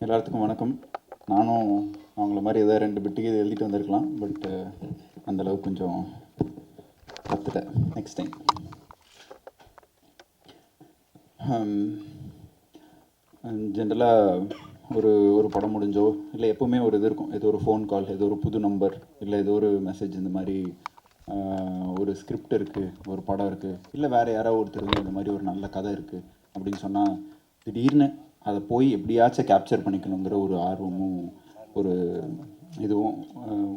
எல்லாத்துக்கும் வணக்கம். நானும் அவங்கள மாதிரி ஏதாவது 2 பிட்டுக்கு எழுதிட்டு வந்திருக்கலாம். பட் அந்தளவுக்கு கொஞ்சம் கற்றுட்டேன். Next time. ஜென்ரலாக ஒரு ஒரு படம் முடிஞ்சோ இல்லை எப்போவுமே ஒரு இது இருக்கும். ஏதோ ஒரு ஃபோன் கால், ஏதோ ஒரு புது நம்பர், இல்லை ஏதோ ஒரு மெசேஜ், இந்த மாதிரி ஒரு ஸ்கிரிப்ட் இருக்குது, ஒரு படம் இருக்குது, இல்லை வேறு யாரோ ஒருத்தர் இந்த மாதிரி ஒரு நல்ல கதை இருக்குது அப்படின்னு சொன்னால் திடீர்னு அதை போய் எப்படியாச்சும் கேப்சர் பண்ணிக்கணுங்கிற ஒரு ஆர்வமும் ஒரு இதுவும்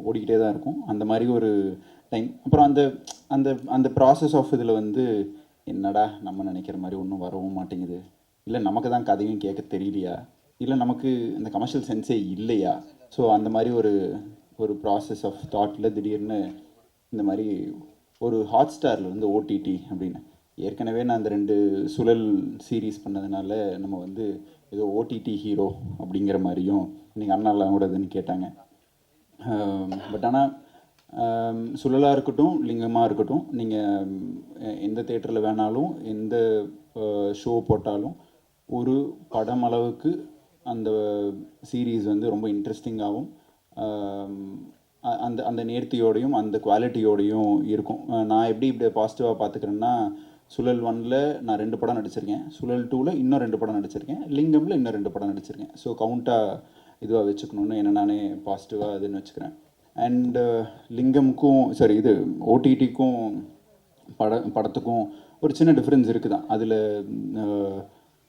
ஓடிக்கிட்டே தான் இருக்கும். அந்த மாதிரி ஒரு டைம். அப்புறம் அந்த அந்த அந்த ப்ராசஸ் ஆஃப் இதில் என்னடா நம்ம நினைக்கிற மாதிரி ஒன்றும் வரவும் மாட்டேங்குது, இல்லை நமக்கு தான் கதையும் கேட்க தெரியலையா, இல்லை நமக்கு இந்த கமர்ஷியல் சென்ஸே இல்லையா. ஸோ அந்த மாதிரி ஒரு ஒரு ப்ராசஸ் ஆஃப் தாட்டில் திடீர்னு இந்த மாதிரி ஒரு ஹாட்ஸ்டாரில் ஓடிடி அப்படின்னு, ஏற்கனவே நான் அந்த 2 சுழல் சீரீஸ் பண்ணதுனால நம்ம ஏதோ ஓடிடி ஹீரோ அப்படிங்கிற மாதிரியும் நீங்கள் அண்ணாலாம் கூட அதுன்னு கேட்டாங்க. பட் ஆனால் சுழலாக இருக்கட்டும், லிங்கமாக இருக்கட்டும், நீங்கள் எந்த தேட்டரில் வேணாலும் எந்த ஷோ போட்டாலும் ஒரு படம் அளவுக்கு அந்த சீரீஸ் ரொம்ப இன்ட்ரெஸ்டிங்காகவும் அந்த அந்த நேர்த்தியோடையும் அந்த குவாலிட்டியோடையும் இருக்கும். நான் இப்படி பாசிட்டிவாக பார்த்துக்கிறேன்னா, சுழல் 1ல் நான் 2 படம் நடிச்சிருக்கேன், சுழல் 2ல் இன்னும் 2 படம் நடிச்சிருக்கேன், லிங்கமில் இன்னும் 2 படம் நடிச்சிருக்கேன். ஸோ கவுண்ட்டாக இதுவாக வச்சுக்கணுன்னு என்ன நானே பாசிட்டிவாக இதுன்னு வச்சுக்கிறேன். அண்டு லிங்கமுக்கும் சரி, இது ஓடிடிக்கும் படத்துக்கும் ஒரு சின்ன டிஃப்ரென்ஸ் இருக்குது தான். அதில்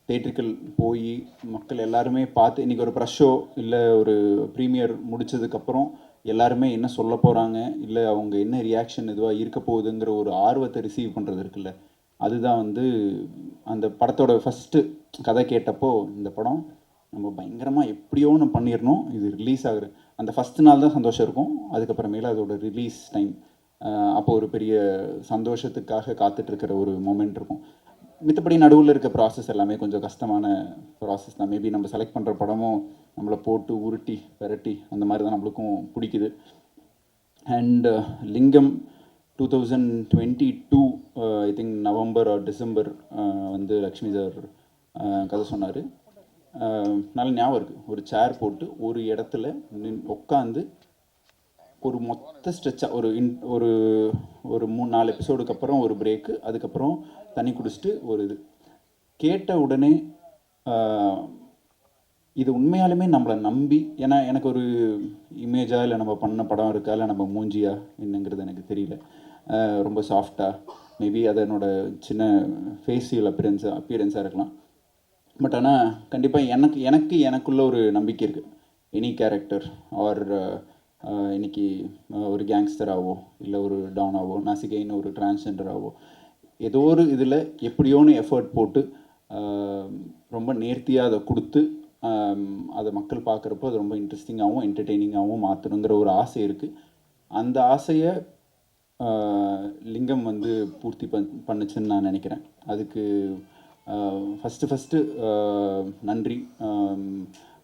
தேட்ரிக்கல் போய் மக்கள் எல்லாருமே பார்த்து, இன்றைக்கி ஒரு ப்ரெஷ் ஷோ இல்லை ஒரு ப்ரீமியர் முடித்ததுக்கப்புறம் எல்லாருமே என்ன சொல்ல போகிறாங்க, இல்லை அவங்க என்ன ரியாக்ஷன் இதுவாக இருக்க போகுதுங்கிற ஒரு ஆர்வத்தை ரிசீவ் பண்ணுறது இருக்குல்ல, அதுதான் அந்த படத்தோட ஃபஸ்ட்டு கதை கேட்டப்போ இந்த படம் நம்ம பயங்கரமாக எப்படியோ ஒன்று பண்ணிடணும், இது ரிலீஸ் ஆகுற அந்த ஃபஸ்ட்டு நாள் தான் சந்தோஷம் இருக்கும். அதுக்கப்புறமேல அதோட ரிலீஸ் டைம், அப்போ ஒரு பெரிய சந்தோஷத்துக்காக காத்துட்ருக்கிற ஒரு மொமெண்ட் இருக்கும். மித்தபடி நடுவில் இருக்க ப்ராசஸ் எல்லாமே கொஞ்சம் கஷ்டமான ப்ராசஸ் தான். மேபி நம்ம செலக்ட் பண்ணுற படமும் நம்மளை போட்டு உருட்டி பெரட்டி அந்த மாதிரி தான் நம்மளுக்கும் பிடிக்குது. And Lingam 2022 I think November or December Lakshmi sir கதை சொன்னார். நல்ல ஞாபகம் இருக்குது. ஒரு சேர் போட்டு ஒரு இடத்துல உட்காந்து ஒரு மொத்த ஸ்ட்ரெச்சாக ஒரு ஒரு 3-4 எபிசோடுக்கு அப்புறம் ஒரு பிரேக்கு, அதுக்கப்புறம் தண்ணி குடிச்சிட்டு ஒரு இது கேட்ட உடனே இது உண்மையாலுமே நம்மளை நம்பி, ஏன்னா எனக்கு ஒரு இமேஜாக இல்லை நம்ம பண்ண படம் இருக்கா இல்லை நம்ம மூஞ்சியா என்னங்கிறது எனக்கு தெரியல. ரொம்ப சாஃப்டாக மேபி அதனோட சின்ன ஃபேஷியல் அப்பியரன்ஸாக இருக்கலாம். பட் ஆனால் கண்டிப்பாக எனக்குள்ள ஒரு நம்பிக்கை இருக்குது. எனி கேரக்டர் ஆர் இன்றைக்கி ஒரு கேங்ஸ்டராகவோ இல்லை ஒரு டானாவோ, நசிகைன்னு ஒரு டிரான்ஸ்ஜெண்டராகவோ, ஏதோ ஒரு இதில் எப்படியோன்னு எஃபர்ட் போட்டு ரொம்ப நேர்த்தியாக அதை கொடுத்து அதை மக்கள் பார்க்குறப்போ அது ரொம்ப இன்ட்ரெஸ்டிங்காகவும் என்டர்டெய்னிங்காகவும் மாற்றணுங்கிற ஒரு ஆசை இருக்குது. அந்த ஆசையை லிங்கம் பூர்த்தி பண்ணுச்சுன்னு நான் நினைக்கிறேன். அதுக்கு ஃபஸ்ட்டு நன்றி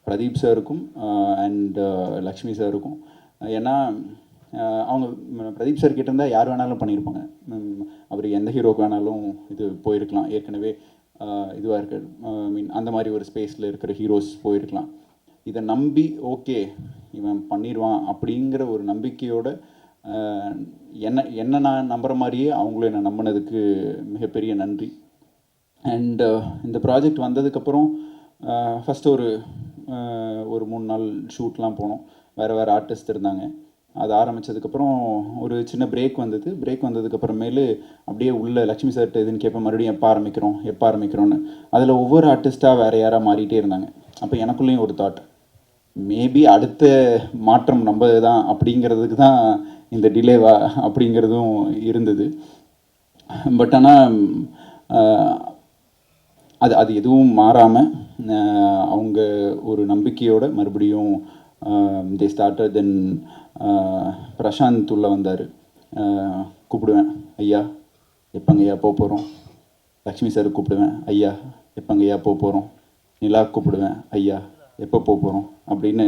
பிரதீப் சாருக்கும் அண்ட் லக்ஷ்மி சாருக்கும். ஏன்னா அவங்க பிரதீப் சார் கிட்ட இருந்தால் யார் வேணாலும் பண்ணியிருப்பாங்க. அவர் எந்த ஹீரோக்கு வேணாலும் இது போயிருக்கலாம். ஏற்கனவே இதுவாக இருக்க அந்த மாதிரி ஒரு ஸ்பேஸில் இருக்கிற ஹீரோஸ் போயிருக்கலாம். இதை நம்பி ஓகே இவன் பண்ணிடுவான் அப்படிங்கிற ஒரு நம்பிக்கையோடு என்ன நான் நம்புகிற மாதிரியே அவங்களும் என்னை நம்பினதுக்கு மிகப்பெரிய நன்றி. அண்டு இந்த ப்ராஜெக்ட் வந்ததுக்கப்புறம் ஃபஸ்ட்டு ஒரு 3 நாள் ஷூட்லாம் போனோம். வேறு ஆர்டிஸ்ட் இருந்தாங்க. அது ஆரம்பித்ததுக்கப்புறம் ஒரு சின்ன பிரேக் வந்ததுக்கப்புறமேலு அப்படியே உள்ள லக்ஷ்மி சார்கிட்ட இதுன்னு கேட்பேன், மறுபடியும் எப்போ ஆரம்பிக்கிறோன்னு. அதில் ஒவ்வொரு ஆர்டிஸ்ட்டாக வேறு யாராக மாறிட்டே இருந்தாங்க. அப்போ எனக்குள்ளேயும் ஒரு தாட், மேபி அடுத்த மாற்றம் நம்ம தான் அப்படிங்கிறதுக்கு தான் இந்த டிலேவா அப்படிங்கிறதும் இருந்தது. பட் ஆனால் அது எதுவும் மாறாமல் அவங்க ஒரு நம்பிக்கையோடு மறுபடியும் தே ஸ்டார்டட். தென் பிரசாந்த் உள்ள வந்தார். கூப்பிடுவேன், ஐயா எப்போங்கய்யா போக போகிறோம். லக்ஷ்மி சார் கூப்பிடுவேன், ஐயா எப்போங்கய்யா போக போகிறோம். நிலா கூப்பிடுவேன், ஐயா எப்போ போக போகிறோம் அப்படின்னு.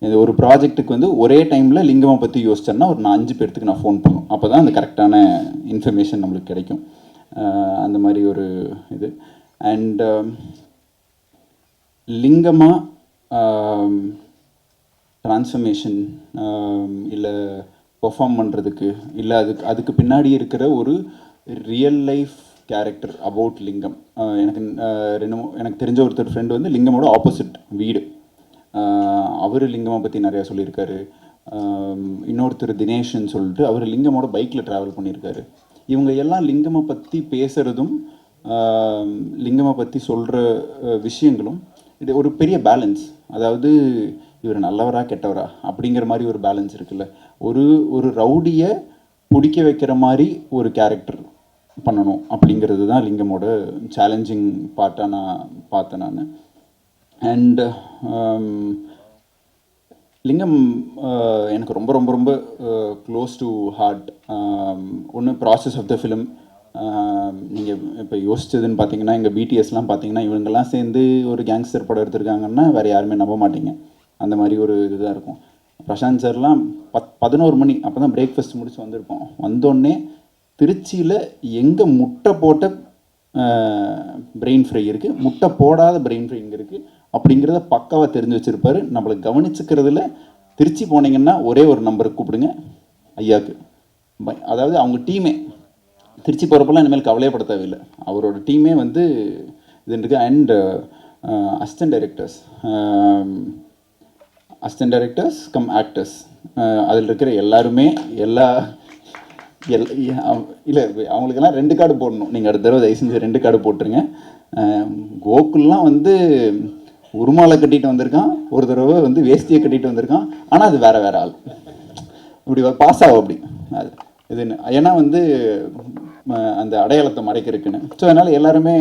இந்த ஒரு ப்ராஜெக்ட்டுக்கு ஒரே டைமில் லிங்கமை பற்றி யோசிச்சேன்னா ஒரு 5 பேர்த்துக்கு நான் ஃபோன் பண்ணுவேன். அப்போ தான் அந்த கரெக்டான இன்ஃபர்மேஷன் நம்மளுக்கு கிடைக்கும். அந்த மாதிரி ஒரு இது. அண்ட் லிங்கமாக ட்ரான்ஸ்ஃபர்மேஷன் இல்லை பெர்ஃபார்ம் பண்ணுறதுக்கு இல்லை அதுக்கு பின்னாடி இருக்கிற ஒரு ரியல் லைஃப் கேரக்டர் அபவுட் லிங்கம். எனக்கு தெரிஞ்ச ஒருத்தர் ஃப்ரெண்டு வந்து லிங்கமோட ஆப்போசிட் வீடு. அவர் லிங்கமை பற்றி நிறையா சொல்லியிருக்காரு. இன்னொருத்தர் தினேஷ்ன்னு சொல்லிட்டு அவர் லிங்கமோட பைக்கில் ட்ராவல் பண்ணியிருக்காரு. இவங்க எல்லாம் லிங்கமை பற்றி பேசுகிறதும் லிங்கமை பற்றி சொல்கிற விஷயங்களும் இது ஒரு பெரிய பேலன்ஸ். அதாவது இவர் நல்லவரா கெட்டவரா அப்படிங்கிற மாதிரி ஒரு பேலன்ஸ் இருக்குல்ல. ஒரு ரவுடியை பிடிக்க வைக்கிற மாதிரி ஒரு கேரக்டர் பண்ணணும் அப்படிங்கிறது தான் லிங்கமோட சேலஞ்சிங் பார்ட்டாக நான் பார்த்தேன் நான். அண்ட் லிங்கம் எனக்கு ரொம்ப ரொம்ப ரொம்ப க்ளோஸ் டு ஹார்ட். ஒன்று ப்ராசஸ் ஆஃப் த ஃபிலிம். நீங்கள் இப்போ யோசிச்சதுன்னு பார்த்தீங்கன்னா எங்கள் பிடிஎஸ்லாம் பார்த்தீங்கன்னா இவங்கெல்லாம் சேர்ந்து ஒரு கேங்ஸ்டர் படம் எடுத்திருக்காங்கன்னா வேறு யாருமே நம்ப மாட்டீங்க. அந்த மாதிரி ஒரு இதுதான் இருக்கும். பிரசாந்த் சார்லாம் 11 மணி அப்போ தான் பிரேக்ஃபாஸ்ட் முடிச்சு வந்திருப்போம். வந்தோடனே திருச்சியில் எங்கே முட்டை போட்ட பிரெயின் ஃப்ரை இருக்குது, முட்டை போடாத பிரெயின் ஃப்ரை இங்கே இருக்குது அப்படிங்கிறத பக்காவாக தெரிஞ்சு வச்சுருப்பாரு. நம்மளை கவனிச்சுக்கிறதுல திருச்சி போனீங்கன்னா ஒரே ஒரு நம்பருக்கு கூப்பிடுங்க ஐயாவுக்கு. அதாவது அவங்க டீமே திருச்சி போகிறப்பெல்லாம் இனிமேல் கவலையப்பட தேவையில்லை. அவரோட டீமே வந்து இது இருக்குது. And assistant directors come actors அதில் இருக்கிற எல்லாருமே இல்லை அவங்களுக்கெல்லாம் 2 கார்டு போடணும். நீங்கள் அடுத்த தடவை தயவு செஞ்சு 2 கார்டு போட்டுருங்க. கோகுல்லாம் வந்து உருமாலை கட்டிட்டு வந்திருக்கான், ஒரு தடவை வந்து வேஷ்டியை கட்டிட்டு வந்திருக்கான். ஆனால் அது வேற ஆள் இப்படி பாஸ் ஆகும் அப்படி அது இதுன்னு. ஏன்னா வந்து அந்த அடையாளத்தை மறைக்கிறதுக்குன்னு. ஸோ அதனால் எல்லாருமே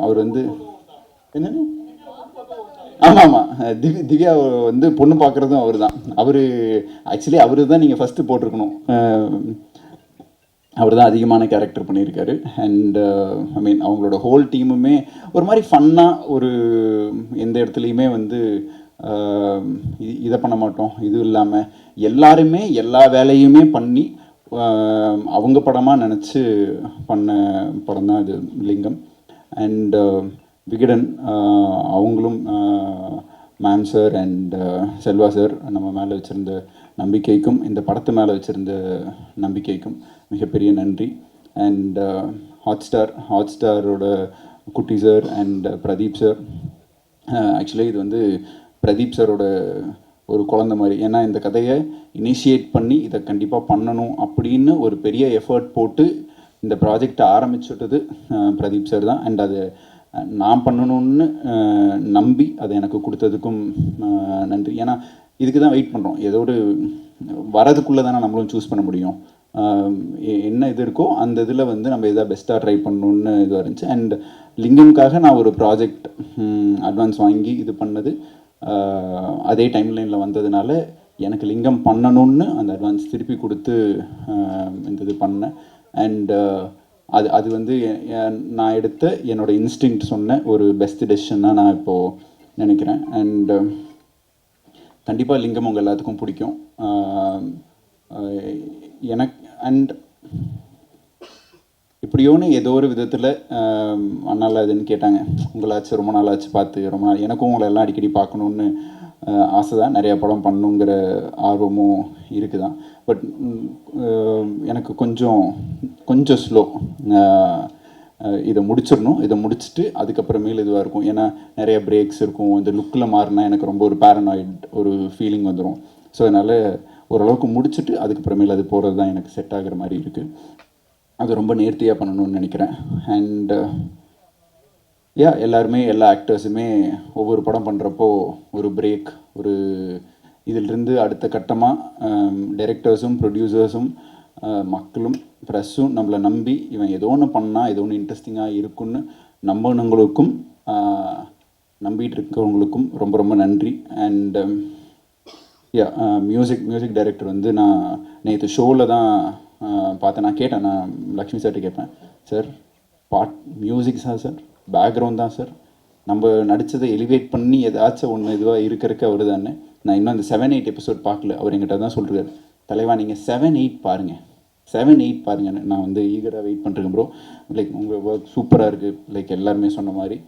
அவர் வந்து என்னன்னு ஆமாம் திவ்யா வந்து பொண்ணு பார்க்குறதும் அவர் தான். ஆக்சுவலி அவர் தான் நீங்கள் ஃபஸ்ட்டு போட்டிருக்கணும். அவர் தான் அதிகமான கேரக்டர் பண்ணியிருக்காரு. அண்ட் ஐ மீன் அவங்களோட ஹோல் டீமுமே ஒரு மாதிரி ஃபன்னாக ஒரு எந்த இடத்துலையுமே வந்து இதை பண்ண மாட்டோம் இது இல்லாமல் எல்லாருமே எல்லா வேலையுமே பண்ணி அவங்க படமாக நினச்சி பண்ண படம் தான் இது லிங்கம். அண்ட் விகடன் அவங்களும் ma'am sir and Selva sir நம்ம மேலே வச்சுருந்த நம்பிக்கைக்கும் இந்த படத்து மேலே வச்சுருந்த நம்பிக்கைக்கும் மிகப்பெரிய நன்றி. அண்ட் ஹாட்ஸ்டாரோட குட்டி sir and Pradeep sir. Actually இது வந்து பிரதீப் சாரோட ஒரு குழந்தை மாதிரி. ஏன்னா இந்த கதையை இனிஷியேட் பண்ணி இதை கண்டிப்பாக பண்ணணும் அப்படின்னு ஒரு பெரிய எஃபர்ட் போட்டு இந்த ப்ராஜெக்டை ஆரம்பிச்சுட்டது பிரதீப் சார் தான். அண்ட் அது நான் பண்ணணும்னு நம்பி அதை எனக்கு கொடுத்ததுக்கும் நன்றி. ஏன்னா இதுக்கு தான் வெயிட் பண்ணுறோம். ஏதோ ஒரு வரதுக்குள்ளே தானே நம்மளும் சூஸ் பண்ண முடியும். என்ன இது இருக்கோ அந்த இதில் வந்து நம்ம எதாவது பெஸ்ட்டாக ட்ரை பண்ணணுன்னு இதுவாக இருந்துச்சு. அண்ட் லிங்கம்காக நான் ஒரு ப்ராஜெக்ட் அட்வான்ஸ் வாங்கி இது பண்ணது அதே டைம்லைனில் வந்ததுனால எனக்கு லிங்கம் பண்ணணும்னு அந்த அட்வான்ஸ் திருப்பி கொடுத்து இந்த இது பண்ணேன். அண்ட் அது வந்து நான் எடுத்த என்னோடய இன்ஸ்டிங்க்ட் சொன்ன ஒரு பெஸ்ட் டெசிஷன் நான் இப்போது நினைக்கிறேன். அண்ட் கண்டிப்பாக லிங்கம் உங்கள் எல்லாத்துக்கும் பிடிக்கும் எனக்கு. அண்ட் இப்படியோன்னு ஏதோ ஒரு விதத்தில் அண்ணால இதுன்னு கேட்டாங்க, உங்களாச்சு ரொம்ப நாளாச்சு பார்த்து ரொம்ப நாள். எனக்கும் உங்களை எல்லாம் அடிக்கடி பார்க்கணுன்னு ஆசை தான், நிறையா படம் பண்ணணுங்கிற ஆர்வமும் இருக்குது தான். பட் எனக்கு கொஞ்சம் ஸ்லோ. இதை முடிச்சிடணும். இதை முடிச்சுட்டு அதுக்கப்புறமேல் இதுவாக இருக்கும். ஏன்னா நிறைய பிரேக்ஸ் இருக்கும். இந்த லுக்கில் மாறினா எனக்கு ரொம்ப ஒரு பேரனாய்ட் ஒரு ஃபீலிங் வந்துடும். ஸோ அதனால் ஓரளவுக்கு முடிச்சுட்டு அதுக்கப்புறமேல் அது போகிறது தான் எனக்கு செட் ஆகிற மாதிரி இருக்குது. அது ரொம்ப நேர்த்தியாக பண்ணணும்னு நினைக்கிறேன். அண்ட் எல்லாருமே எல்லா ஆக்டர்ஸுமே ஒவ்வொரு படம் பண்ணுறப்போ ஒரு பிரேக், ஒரு இதிலிருந்து அடுத்த கட்டமாக டைரக்டர்ஸும் ப்ரொடியூசர்ஸும் மக்களும் ப்ரெஸ்ஸும் நம்மளை நம்பி இவன் ஏதோ ஒன்று பண்ணால் ஏதோ ஒன்று இன்ட்ரெஸ்டிங்காக இருக்குன்னு நம்பினவங்களுக்கும் நம்பிட்டு இருக்கவங்களுக்கும் ரொம்ப ரொம்ப நன்றி. அண்ட் மியூசிக் டைரக்டர் வந்து நான் நேற்று ஷோவில் தான் பார்த்தேன். நான் கேட்டேன், நான் லக்ஷ்மி சார்கிட்ட கேட்பேன், சார் மியூசிக் சார் பேக்ரவுண்ட் தான் சார், நம்ம நடித்ததை எலிவேட் பண்ணி ஏதாச்சும் ஒன்று இதுவாக இருக்கிறதுக்கு அவர் தானே. நான் இன்னும் அந்த 7-8 எபிசோட் பார்க்கல. அவர் என்கிட்ட தான் சொல்கிறார், தலைவா நீங்கள் 7-8 பாருங்கள், 7-8 பாருங்கன்னு. நான் வந்து ஈகராக வெயிட் பண்ணுறேன் ப்ரோ. லைக் உங்கள் ஒர்க் சூப்பராக இருக்குது, லைக் எல்லாருமே சொன்ன மாதிரி.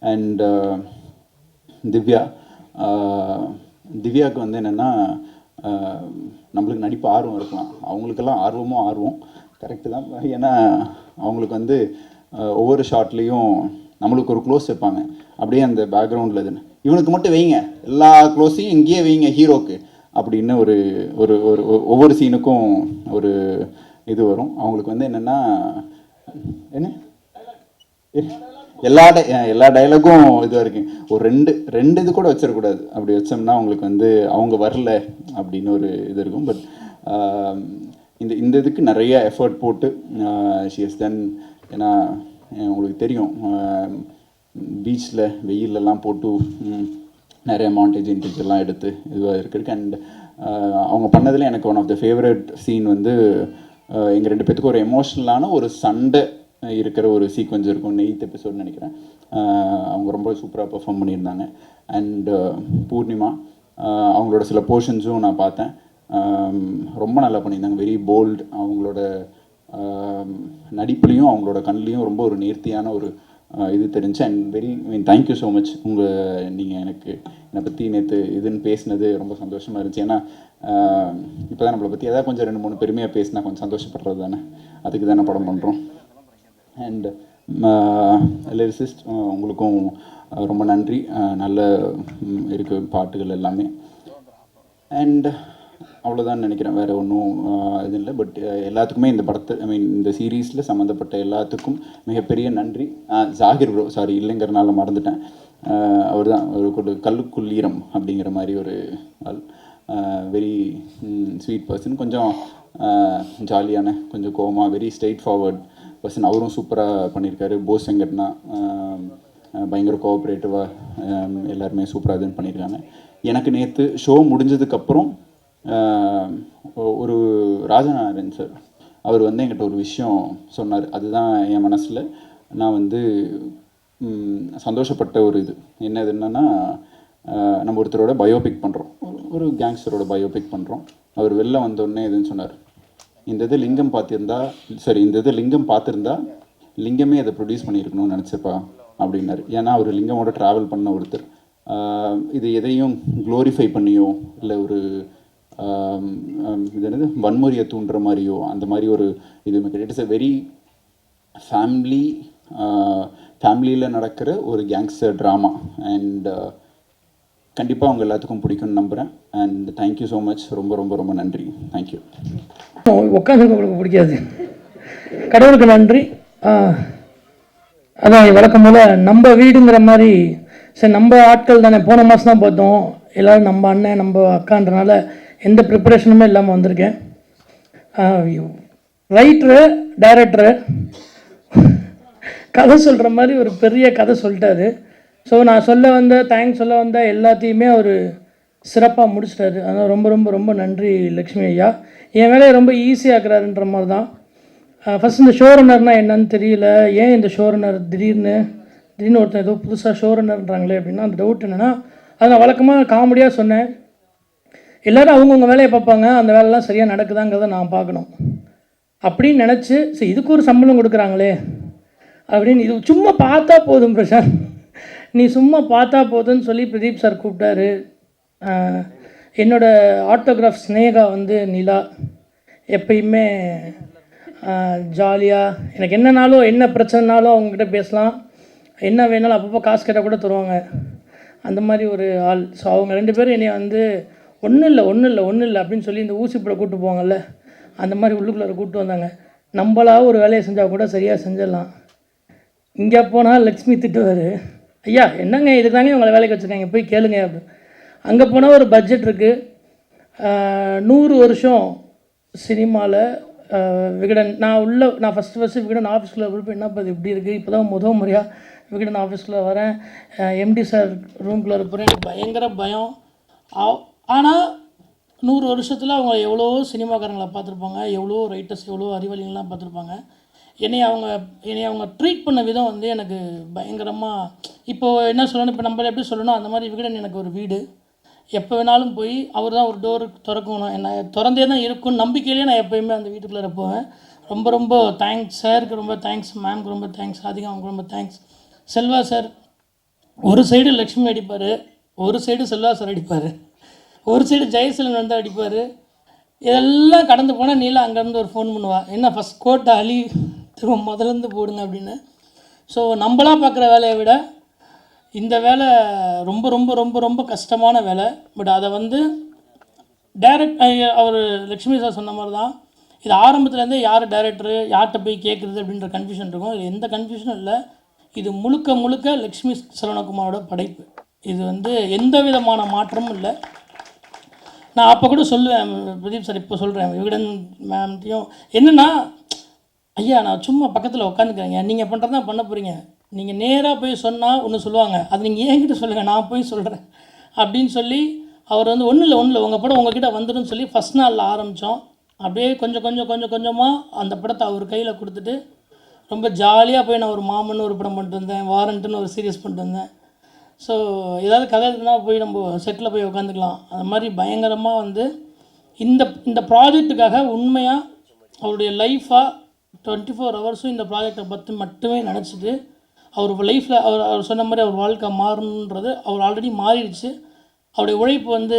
அண்ட் திவ்யா. திவ்யாவுக்கு வந்து என்னென்னா, நம்மளுக்கு நடிப்பு ஆர்வம் இருக்கலாம், அவங்களுக்கெல்லாம் ஆர்வம் கரெக்டு தான். ஏன்னா அவங்களுக்கு வந்து ஒவ்வொரு ஷாட்லேயும் நம்மளுக்கு ஒரு க்ளோஸ் வைப்பாங்க, அப்படியே அந்த பேக்ரவுண்டில் இதுன்னு இவனுக்கு மட்டும் வைங்க, எல்லா க்ளோஸையும் இங்கேயே வைங்க ஹீரோக்கு அப்படின்னு ஒரு ஒரு ஒரு ஒவ்வொரு சீனுக்கும் ஒரு இது வரும். அவங்களுக்கு வந்து என்னென்னா என்ன எல்லா டைலாகும் இதுவாக இருக்கு. ஒரு ரெண்டு இது கூட வச்சிடக்கூடாது, அப்படி வச்சோம்னா அவங்களுக்கு வந்து அவங்க வரல அப்படின்னு ஒரு இது இருக்கும். பட் இந்த இதுக்கு நிறைய எஃபர்ட் போட்டு ஷி ஹஸ் டன். ஏன்னா உங்களுக்கு தெரியும், பீச்சில் வெயிலெல்லாம் போட்டு நிறைய மாண்டேஜ் இன்டேஜெல்லாம் எடுத்து இதுவாக இருக்குது. அண்ட் அவங்க பண்ணதில் எனக்கு one of the favourite scene வந்து எங்கள் 2 பேத்துக்கும் ஒரு எமோஷ்னலான ஒரு சண்டை இருக்கிற ஒரு சீக்வன்ஸ் இருக்கும், 8th எபிசோட் நினைக்கிறேன். அவங்க ரொம்ப சூப்பராக பெர்ஃபார்ம் பண்ணியிருந்தாங்க. அண்ட் பூர்ணிமா அவங்களோட சில போர்ஷன்ஸும் நான் பார்த்தேன், ரொம்ப நல்லா பண்ணியிருந்தாங்க. Very bolt. அவங்களோட நடிப்புலையும் அவங்களோட கண்லேயும் ரொம்ப ஒரு நேர்த்தியான ஒரு இது தெரிஞ்சு. And very thank you so much. நீங்கள் எனக்கு என்னை பற்றி நேற்று இதுன்னு பேசினது ரொம்ப சந்தோஷமாக இருந்துச்சு. ஏன்னா இப்போ தான் நம்மளை பற்றி ஏதாவது கொஞ்சம் 2-3 பெருமையாக பேசினா கொஞ்சம் சந்தோஷப்படுறது தானே, அதுக்கு தானே படம் பண்ணுறோம். அண்ட் லிரிசிஸ்ட் உங்களுக்கும் ரொம்ப நன்றி. நல்ல இருக்கு பாட்டுகள் எல்லாமே. அண்ட் அவ்வளோதான் நினைக்கிறேன், வேறு ஒன்றும் இது இல்லை. பட் எல்லாத்துக்குமே இந்த படத்தை இந்த சீரீஸில் சம்மந்தப்பட்ட எல்லாத்துக்கும் மிகப்பெரிய நன்றி. ஜாகிர் ப்ரோ, சாரி இல்லைங்கிறனால மறந்துட்டேன். அவர் தான் ஒரு கல்லுக்குள் ஈரம் அப்படிங்கிற மாதிரி ஒரு ஆள். வெரி ஸ்வீட் பர்சன், கொஞ்சம் ஜாலியான, கொஞ்சம் கோவமாக, வெரி ஸ்ட்ரெயிட் ஃபார்வர்ட் பர்சன். அவரும் சூப்பராக பண்ணியிருக்காரு. போஸ் வெங்கட்னா பயங்கர கோஆப்ரேட்டிவாக எல்லாருமே சூப்பராக இதுன்னு பண்ணியிருக்காங்க. எனக்கு நேற்று ஷோ முடிஞ்சதுக்கப்புறம் ஒரு ராஜநாராயணன் சார் அவர் வந்து என்கிட்ட ஒரு விஷயம் சொன்னார். அதுதான் என் மனசில் நான் வந்து சந்தோஷப்பட்ட ஒரு இது. என்னன்னா, நம்ம ஒருத்தரோட பயோபிக் பண்ணுறோம், ஒரு கேங்ஸ்டரோட பயோபிக் பண்ணுறோம். அவர் வெளில வந்தோடனே எதுன்னு சொன்னார், இந்த இது லிங்கம் பார்த்துருந்தா லிங்கமே அதை ப்ரொடியூஸ் பண்ணியிருக்கணும்னு நினச்சப்பா அப்படின்னாரு. ஏன்னா அவர் லிங்கமோட ட்ராவல் பண்ண ஒருத்தர். இது எதையும் க்ளோரிஃபை பண்ணியோ இல்லை ஒரு இது என்னது வன்முறையை தூண்டுற மாதிரியோ அந்த மாதிரி ஒரு இது இட் இஸ் அ வெரி ஃபேமிலியில் நடக்கிற ஒரு கேங்ஸ்டர் ட்ராமா. அண்ட் கண்டிப்பாக அவங்க எல்லாத்துக்கும் பிடிக்கும்னு நம்புகிறேன். And thank you so much. ரொம்ப ரொம்ப ரொம்ப நன்றி. தேங்க்யூ. உட்காந்து உங்களுக்கு பிடிக்காது, கடவுளுக்கு நன்றி. அதான் வழக்கம் போல் நம்ம வீடுங்கிற மாதிரி. சரி, நம்ம ஆட்கள் தானே, போன மாதம் தான் பார்த்தோம் எல்லோரும், நம்ம அண்ணன் நம்ம அக்கான்றனால எந்த ப்ரிப்பரேஷனுமே இல்லாமல் வந்திருக்கேன். ரைட்டரு டைரக்டரு கதை சொல்கிற மாதிரி ஒரு பெரிய கதை சொல்லிட்டாரு. ஸோ நான் தேங்க்ஸ் சொல்ல வந்த எல்லாத்தையுமே அவர் சிறப்பாக முடிச்சிட்டாரு. அதனால் ரொம்ப ரொம்ப ரொம்ப நன்றி லக்ஷ்மி ஐயா. என் வேலையை ரொம்ப ஈஸியாக்குறாருன்ற மாதிரி தான். ஃபஸ்ட் இந்த ஷோரன்னர்னால் என்னன்னு தெரியல, ஏன் இந்த ஷோரன்னர் திடீர்னு ஒருத்தர் ஏதோ புதுசாக ஷோரன்னர்ன்றாங்களே அப்படின்னா அந்த டவுட் என்னென்னா, அதை நான் வழக்கமாக காமெடியாக சொன்னேன். எல்லோரும் அவங்கவுங்க வேலையை பார்ப்பாங்க, அந்த வேலைலாம் சரியாக நடக்குதாங்கிறத நான் பார்க்கணும் அப்படின்னு நினச்சி, சரி இதுக்கு ஒரு சம்பளம் கொடுக்குறாங்களே அப்படின்னு, இது சும்மா பார்த்தா போதும் பிரசாந்த், நீ சும்மா பார்த்தா போதும்னு சொல்லி பிரதீப் சார் கூப்பிட்டாரு. என்னோடய ஆட்டோகிராஃப் ஸ்னேகா வந்து நிலா எப்பயுமே ஜாலியாக, எனக்கு என்னன்னாலும் என்ன பிரச்சனைனாலும் அவங்கக்கிட்ட பேசலாம், என்ன வேணாலும் அப்பப்போ காசு கேட்டால் கூட தருவாங்க, அந்த மாதிரி ஒரு ஆள். ஸோ அவங்க 2 பேரும் என்னை வந்து ஒன்றும் இல்லை அப்படின்னு சொல்லி இந்த ஊசி போட கூப்பிட்டு போவாங்கல்ல, அந்த மாதிரி உள்ளுக்குள்ளே கூப்பிட்டு வந்தாங்க. நம்மளாக ஒரு வேலையை செஞ்சால் கூட சரியாக செஞ்சிடலாம். இங்கே போனால் லக்ஷ்மி திட்டுவார், ஐயா என்னங்க இதுக்கு தாங்க உங்களை வேலைக்கு வச்சுருக்காங்க, போய் கேளுங்க அப்படின்னு. அங்கே போனால் ஒரு பட்ஜெட் இருக்குது. 100 வருஷம் சினிமாவில் விகடன் நான் ஃபஸ்ட்டு விகடன் ஆஃபீஸ்க்குள்ளே போய் என்னப்பா இது இப்படி இருக்குது, இப்போ தான் முதல் முறையாக விகடன் ஆஃபீஸ்க்குள்ளே வரேன், எம்டி சார் ரூம்குள்ளே இருப்பேன், எனக்கு பயங்கர பயம். ஆனால் 100 வருஷத்தில் அவங்க எவ்வளோ சினிமாக்காரங்களை பார்த்துருப்பாங்க, எவ்வளோ ரைட்டர்ஸ், எவ்வளோ அறிவாளிகள்லாம் பார்த்துருப்பாங்க. என்னை அவங்க ட்ரீட் பண்ண விதம் வந்து எனக்கு பயங்கரமாக, இப்போது என்ன சொல்லணும், இப்போ நம்மள எப்படி சொல்லணும், அந்த மாதிரி விகடன் எனக்கு ஒரு வீடு. எப்போ வேணாலும் போய் அவர் தான் ஒரு டோர் திறக்கணும், என்ன திறந்தே தான் இருக்கும் நம்பிக்கையிலே நான் எப்போயுமே அந்த வீட்டுக்குள்ளே போவேன். ரொம்ப ரொம்ப தேங்க்ஸ் சாருக்கு, ரொம்ப தேங்க்ஸ் மேம்க்கு, ரொம்ப தேங்க்ஸ் ராதிகா, அவங்களுக்கு ரொம்ப தேங்க்ஸ். செல்வா சார் ஒரு சைடு லக்ஷ்மி அடிப்பார், ஒரு சைடு செல்வா சார் அடிப்பார், ஒரு சைடு ஜெயசீலன் வந்து அடிப்பார். இதெல்லாம் கடந்து போனால் நீலா அங்கேருந்து ஒரு ஃபோன் பண்ணுவாள், என்ன ஃபஸ்ட் கோட்டை அழி திரும்ப முதலேருந்து போடுங்க அப்படின்னு. ஸோ நம்மளாக பார்க்குற வேலையை விட இந்த வேலை ரொம்ப ரொம்ப ரொம்ப ரொம்ப கஷ்டமான வேலை. பட் அதை வந்து டைரக்ட் அவர் லக்ஷ்மி சார் சொன்ன மாதிரி தான், இது ஆரம்பத்துலேருந்தே யார் டைரக்டரு யார்கிட்ட போய் கேட்குறது அப்படின்ற கன்ஃபியூஷன் இருக்கும். இது எந்த கன்ஃபியூஷனும் இல்லை. இது முழுக்க முழுக்க லக்ஷ்மி சரவணகுமாரோட படைப்பு. இது வந்து எந்த விதமான மாற்றமும் இல்லை. நான் அப்போ கூட சொல்லுவேன், பிரதீப் சார் இப்போ சொல்கிறேன் விகடன் மேம்கிட்டையும், என்னென்னா ஐயா நான் சும்மா பக்கத்தில் உட்காந்துக்கிறேங்க, நீங்கள் பண்ணுறது தான் பண்ண போகிறீங்க, நீங்கள் நேராக போய் சொன்னால் ஒன்று சொல்லுவாங்க, அது நீங்கள் என்கிட்ட சொல்லுங்கள் நான் போய் சொல்கிறேன் அப்படின்னு சொல்லி அவர் வந்து ஒன்றும் இல்லை உங்கள் படம் உங்ககிட்ட வந்துடும் சொல்லி ஃபஸ்ட் நாளில் ஆரம்பித்தோம். அப்படியே கொஞ்சமாக அந்த படத்தை அவர் கையில் கொடுத்துட்டு ரொம்ப ஜாலியாக போய் நான் ஒரு மாமன் ஒரு படம் பண்ணிட்டு வந்தேன், வாரண்ட்டுன்னு ஒரு சீரியஸ் பண்ணிட்டு வந்தேன். ஸோ ஏதாவது கதை இருக்குன்னா போய் நம்ம செட்டில் போய் உட்காந்துக்கலாம். அந்த மாதிரி பயங்கரமாக வந்து இந்த ப்ராஜெக்ட்டுக்காக உண்மையாக அவருடைய லைஃபாக 24 ஹவர்ஸும் இந்த ப்ராஜெக்டை பற்றி மட்டுமே நினச்சிட்டு அவர் லைஃப்பில் அவர் சொன்ன மாதிரி அவர் வாழ்க்கை மாறணுன்றது அவர் ஆல்ரெடி மாறிடுச்சு. அவருடைய உழைப்பு வந்து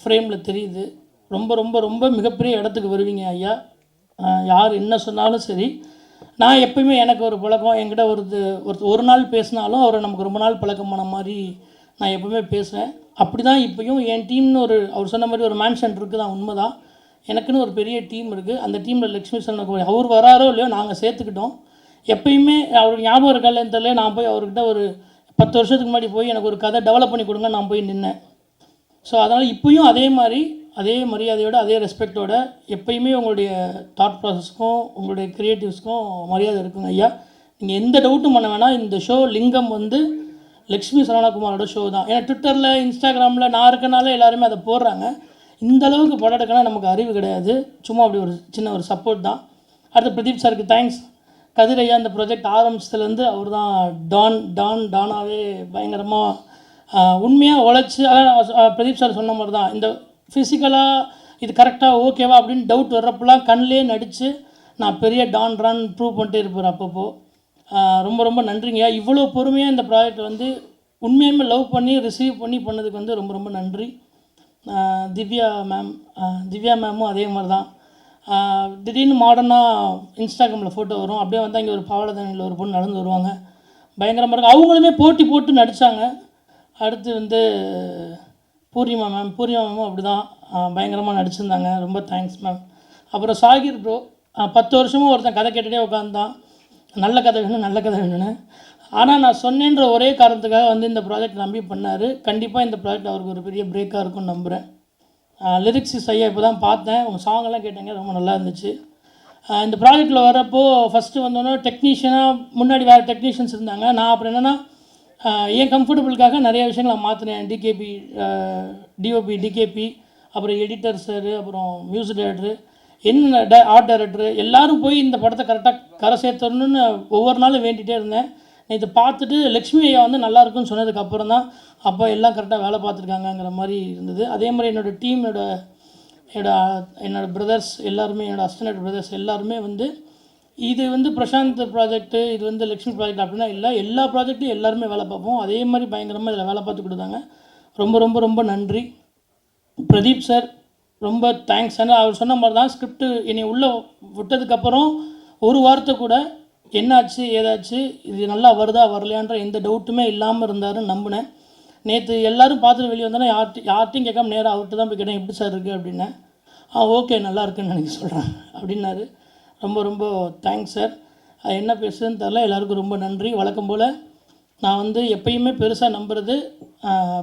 ஃப்ரேமில் தெரியுது. ரொம்ப ரொம்ப ரொம்ப மிகப்பெரிய இடத்துக்கு வருவீங்க ஐயா. யார் என்ன சொன்னாலும் சரி. நான் எப்பயுமே எனக்கு ஒரு பழக்கம், என்கிட்ட ஒரு நாள் பேசினாலும் அவரை நமக்கு ரொம்ப நாள் பழக்கமான மாதிரி நான் எப்பவுமே பேசுவேன். அப்படி தான் இப்போயும் என் டீம்னு அவர் சொன்ன மாதிரி ஒரு மேன்ஷன் இருக்குது தான், உண்மை தான். எனக்குன்னு ஒரு பெரிய டீம் இருக்குது. அந்த டீமில் லக்ஷ்மி சரவணகுமார் அவர் வராரோ இல்லையோ நாங்கள் சேர்த்துக்கிட்டோம். எப்பயுமே அவருக்கு ஞாபகம் இருக்கான்னு தெரியல, நான் போய் அவர்கிட்ட ஒரு 10 வருஷத்துக்கு முன்னாடி போய் எனக்கு ஒரு கதை டெவலப் பண்ணி கொடுங்க நான் போய் நின்னேன். ஸோ அதனால் இப்போயும் அதே மாதிரி அதே மரியாதையோடு அதே ரெஸ்பெக்டோட எப்பயுமே உங்களுடைய தாட் ப்ராசஸ்க்கும் உங்களுடைய க்ரியேட்டிவ்ஸ்க்கும் மரியாதை இருக்குங்க ஐயா. நீங்கள் எந்த டவுட்டும் பண்ண வேணாம். இந்த ஷோ லிங்கம் வந்து லக்ஷ்மி சரவணகுமாரோட ஷோ தான். ஏன்னா ட்விட்டரில் இன்ஸ்டாகிராமில் நான் இருக்கனால எல்லாருமே அதை போடுறாங்க. இந்த அளவுக்கு படம் எடுக்கணும் நமக்கு அறிவு கிடையாது, சும்மா அப்படி ஒரு சின்ன ஒரு சப்போர்ட் தான். அடுத்து பிரதீப் சாருக்கு தேங்க்ஸ். கதிர் ஐயா இந்த ப்ராஜெக்ட் ஆரம்பிச்சதுலேருந்து அவர் தான் டானாகவே பயங்கரமாக உண்மையாக உழைச்சி, பிரதீப் சார் சொன்ன மாதிரி தான், இந்த ஃபிசிக்கலாக இது கரெக்டாக ஓகேவா அப்படின்னு டவுட் வர்றப்பெல்லாம் கண்ணிலே நடித்து நான் பெரிய டான் ப்ரூவ் பண்ணிட்டே இருப்பேன் அப்பப்போ. ரொம்ப ரொம்ப நன்றிங்க. இவ்வளோ பொறுமையாக இந்த ப்ராஜெக்ட் வந்து உண்மையுமே லவ் பண்ணி ரிசீவ் பண்ணி பண்ணதுக்கு வந்து ரொம்ப ரொம்ப நன்றி. திவ்யா மேமும் அதே மாதிரி தான். திடீர்னு மாடர்னாக இன்ஸ்டாகிராமில் ஃபோட்டோ வரும், அப்படியே வந்தால் இங்கே ஒரு பாவலதனியில் ஒரு பொண்ணு நடந்து வருவாங்க, பயங்கரமாக இருக்கும். அவங்களுமே போட்டு நடித்தாங்க. அடுத்து வந்து பூர்ணிமா மேமும் அப்படி தான் பயங்கரமாக நடிச்சிருந்தாங்க. ரொம்ப தேங்க்ஸ் மேம். அப்புறம் சாகிர் ப்ரோ 10 வருஷமும் ஒருத்தன் கதை கேட்டுகிட்டே உட்காந்தான், நல்ல கதை வேணும்னு. ஆனால் நான் சொன்னேன்ற ஒரே காரணத்துக்காக வந்து இந்த ப்ராஜெக்ட் நம்பி பண்ணார். கண்டிப்பாக இந்த ப்ராஜெக்ட் அவருக்கு ஒரு பெரிய பிரேக்காக இருக்கும்னு நம்புகிறேன். லிரிக்ஸு ஐயா இப்போ தான் பார்த்தேன், உங்கள் சாங்கெல்லாம் கேட்டீங்க, ரொம்ப நல்லா இருந்துச்சு. இந்த ப்ராஜெக்டில் வரப்போ ஃபஸ்ட்டு வந்தோன்னே டெக்னீஷியனாக முன்னாடி வேறு டெக்னீஷியன்ஸ் இருந்தாங்க. நான் அப்புறம் என்னென்னா என் கம்ஃபர்டபுளுக்காக நிறைய விஷயங்கள் நான் மாற்றினேன். டிஓபி டிகேபி, அப்புறம் எடிட்டர் சார், அப்புறம் மியூசிக் டைரக்டரு, என்ன ஆர்ட் டைரக்டரு எல்லாரும் போய் இந்த படத்தை கரெக்டாக கரை சேர்த்தணுன்னு ஒவ்வொரு நாளும் வேண்டிகிட்டே இருந்தேன். இதை பார்த்துட்டு லக்ஷ்மி ஐயா வந்து நல்லா இருக்குன்னு சொன்னதுக்கப்புறம் தான் அப்போ எல்லாம் கரெக்டாக வேலை பார்த்துருக்காங்கங்கிற மாதிரி இருந்தது. அதே மாதிரி என்னோடய டீம், என்னோடய பிரதர்ஸ் எல்லாருமே, என்னோடய அசிஸ்டன்ட் பிரதர்ஸ் எல்லாருமே வந்து இது வந்து பிரசாந்த் ப்ராஜெக்ட்டு, இது வந்து லக்ஷ்மி ப்ராஜெக்ட் அப்படின்னா இல்லை, எல்லா ப்ராஜெக்ட்லையும் எல்லாருமே வேலை பார்ப்போம். அதே மாதிரி பயங்கரமாக இதில் வேலை பார்த்து கொடுத்தாங்க. ரொம்ப ரொம்ப ரொம்ப நன்றி. பிரதீப் சார் ரொம்ப தேங்க்ஸ். ஏன்னா அவர் சொன்ன மாதிரி தான் ஸ்கிரிப்டு என்னை உள்ளே விட்டதுக்கப்புறம் ஒரு வார்த்தை கூட என்னாச்சு ஏதாச்சு இது நல்லா வருதா வரலையான்ற எந்த டவுட்டுமே இல்லாமல் இருந்தாருன்னு நம்பினேன். நேற்று எல்லோரும் பார்த்துட்டு வெளியே வந்தோன்னா யார்ட்டையும் கேட்காம நேராக அவர்கிட்ட தான் போய் கேட்டேன், எப்படி சார் இருக்குது அப்படின்னேன். ஓகே நல்லா இருக்குன்னு நினைக்க சொல்கிறேன் அப்படின்னாரு. ரொம்ப ரொம்ப தேங்க்ஸ் சார். என்ன பேசுதுன்னு தெரில, எல்லாருக்கும் ரொம்ப நன்றி. வழக்கம் போல் நான் வந்து எப்பயுமே பெருசாக நம்புறது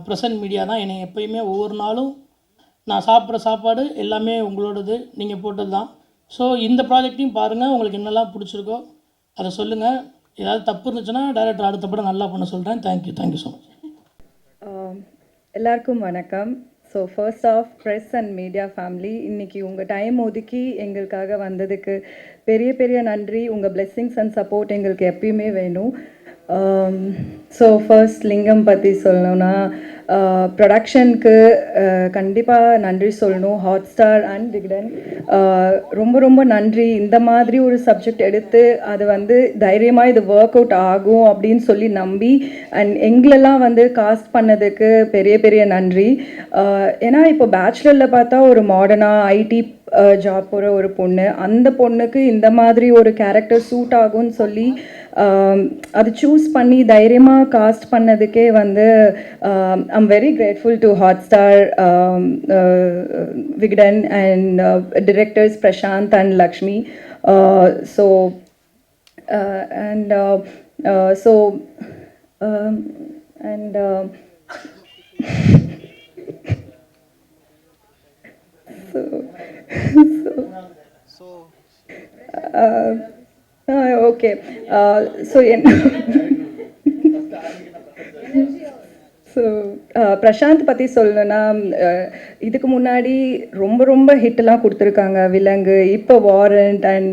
ப்ரெசன்ட் மீடியா தான். என்னை எப்பயுமே ஒவ்வொரு நாளும் நான் சாப்பிட்ற சாப்பாடு எல்லாமே உங்களோடது, நீங்கள் போட்டது தான். ஸோ இந்த ப்ராஜெக்டையும் பாருங்கள், உங்களுக்கு என்னெல்லாம் பிடிச்சிருக்கோ அதை சொல்லுங்கள். ஏதாவது தப்பு இருந்துச்சுன்னா டைரக்டர் அடுத்த படம் நல்லா பண்ண சொல்கிறேன். Thank you so much. எல்லாருக்கும் வணக்கம். So first of press and media family, இன்றைக்கி உங்கள் டைம் ஒதுக்கி எங்களுக்காக வந்ததுக்கு பெரிய பெரிய நன்றி. உங்கள் பிளெஸ்ஸிங்ஸ் அண்ட் சப்போர்ட் எங்களுக்கு எப்பயுமே வேணும். ஸோ ஃபர்ஸ்ட் லிங்கம் பற்றி சொல்லணுன்னா, ப்ரொடக்ஷனுக்கு கண்டிப்பாக நன்றி சொல்லணும், ஹாட் ஸ்டார் அண்ட் விகடன். ரொம்ப ரொம்ப நன்றி. இந்த மாதிரி ஒரு சப்ஜெக்ட் எடுத்து அது வந்து தைரியமாக இது ஒர்க் அவுட் ஆகும் அப்படின்னு சொல்லி நம்பி அண்ட் எங்களெல்லாம் வந்து காஸ்ட் பண்ணதுக்கு பெரிய பெரிய நன்றி. ஏன்னா இப்போ பேச்சுலரில் பார்த்தா ஒரு மாடர்னாக ஐடி ஜாப் போகிற ஒரு பொண்ணு, அந்த பொண்ணுக்கு இந்த மாதிரி ஒரு கேரக்டர் சூட் ஆகும்னு சொல்லி அது சூஸ் பண்ணி தைரியமாக காஸ்ட் பண்ணதுக்கே வந்து I'm very grateful to Hotstar, Vikatan and directors Prashanth and Lakshmi. So okay. So so Prashanth பற்றி சொல்லணுன்னா, இதுக்கு முன்னாடி ரொம்ப ரொம்ப ஹிட்டெல்லாம் கொடுத்துருக்காங்க, விலங்கு, இப்போ வாரண்ட் அண்ட்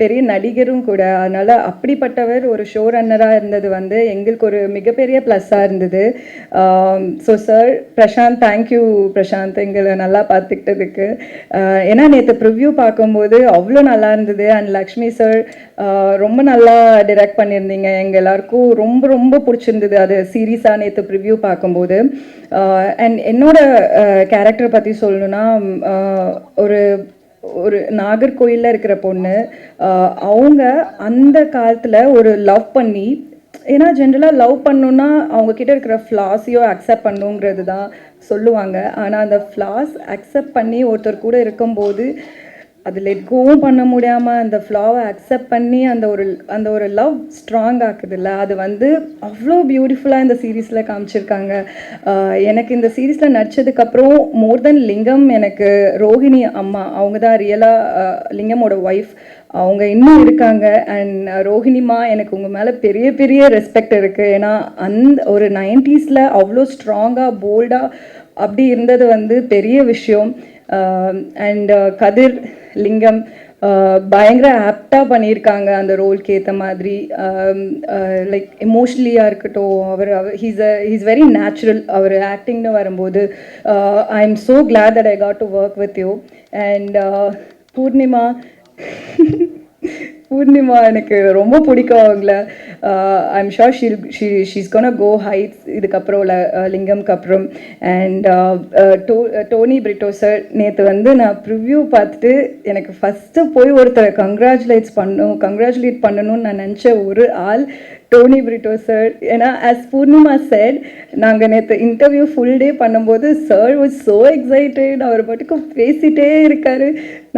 பெரிய நடிகரும் கூட. அதனால் அப்படிப்பட்டவர் ஒரு ஷோ ரன்னராக இருந்தது வந்து எங்களுக்கு ஒரு மிகப்பெரிய ப்ளஸ்ஸாக இருந்தது. So sir Prashanth, thank you Prashanth, எங்களை நல்லா பார்த்துக்கிட்டதுக்கு. ஏன்னா நேற்று ப்ரிவ்யூ பார்க்கும்போது அவ்வளோ நல்லா இருந்தது. அண்ட் லக்ஷ்மி சார் ரொம்ப நல்லா டிரெக்ட் பண்ணியிருந்தீங்க, எங்கள் எல்லாருக்கும் ரொம்ப ரொம்ப பிடிச்சிருந்தது அது சீரியஸாக நேற்று ப்ரிவ்யூ பார்க்கும்போது. அண்ட் என்னோட கேரக்டர் பற்றி சொல்லணுன்னா, ஒரு ஒரு நாகர்கோயிலில் இருக்கிற பொண்ணு. அவங்க அந்த காலத்தில் ஒரு லவ் பண்ணி, ஏன்னா ஜென்ரலாக லவ் பண்ணணுன்னா அவங்கக்கிட்ட இருக்கிற ஃப்ளாஸையோ அக்செப்ட் பண்ணுங்கிறது தான் சொல்லுவாங்க. ஆனால் அந்த ஃப்ளாஸ் அக்செப்ட் பண்ணி ஒருத்தர் கூட இருக்கும்போது அது லெட் கோவும் பண்ண முடியாமல் அந்த ஃப்ளாவை அக்செப்ட் பண்ணி அந்த ஒரு லவ் ஸ்ட்ராங் ஆக்குதுல்ல, அது வந்து அவ்வளோ பியூட்டிஃபுல்லாக இந்த சீரீஸில் காமிச்சிருக்காங்க. எனக்கு இந்த சீரீஸில் நடித்ததுக்கப்புறம் மோர் தென் லிங்கம், எனக்கு ரோஹிணி அம்மா, அவங்க தான் ரியலாக லிங்கமோட ஒய்ஃப், அவங்க இன்னும் இருக்காங்க. அண்ட் ரோஹிணிமா, எனக்கு உங்கள் மேலே பெரிய பெரிய ரெஸ்பெக்ட் இருக்குது. ஏன்னா அந்த ஒரு 90s அவ்வளோ ஸ்ட்ராங்காக போல்டாக அப்படி இருந்தது வந்து பெரிய விஷயம். அண்ட் கதிர், லிங்கம் பயங்கர ஆப்டாக பண்ணியிருக்காங்க அந்த ரோல்க்கு ஏற்ற மாதிரி. லைக் எமோஷ்னலியாக இருக்கட்டும், ஹீஸ் வெரி நேச்சுரல் அவர் ஆக்டிங்னு வரும்போது. I am so glad that I got to work with you. And Purnima எனக்கு ரொம்ப பிடிக்கும் அவங்கள. I am sure she's gonna go heights இதுக்கப்புறம் லிங்கம்க்கு அப்புறம். அண்ட் டோனி பிரிட்டோ சார், நேற்று வந்து நான் ப்ரிவ்யூ பார்த்துட்டு எனக்கு ஃபஸ்ட்டு போய் ஒருத்தரை கங்க்ராச்சுலேட் பண்ணணும்னு நான் நினச்ச ஒரு ஆள் டோனி பிரிட்டோ சார். ஏன்னா ஆஸ் பூர்ணிமா செட், நாங்கள் நேற்று இன்டர்வியூ ஃபுல் டே பண்ணும்போது சார் வாஸ் ஸோ எக்ஸைட்டட், அவர் பாட்டுக்கு பேசிகிட்டே இருக்கார்.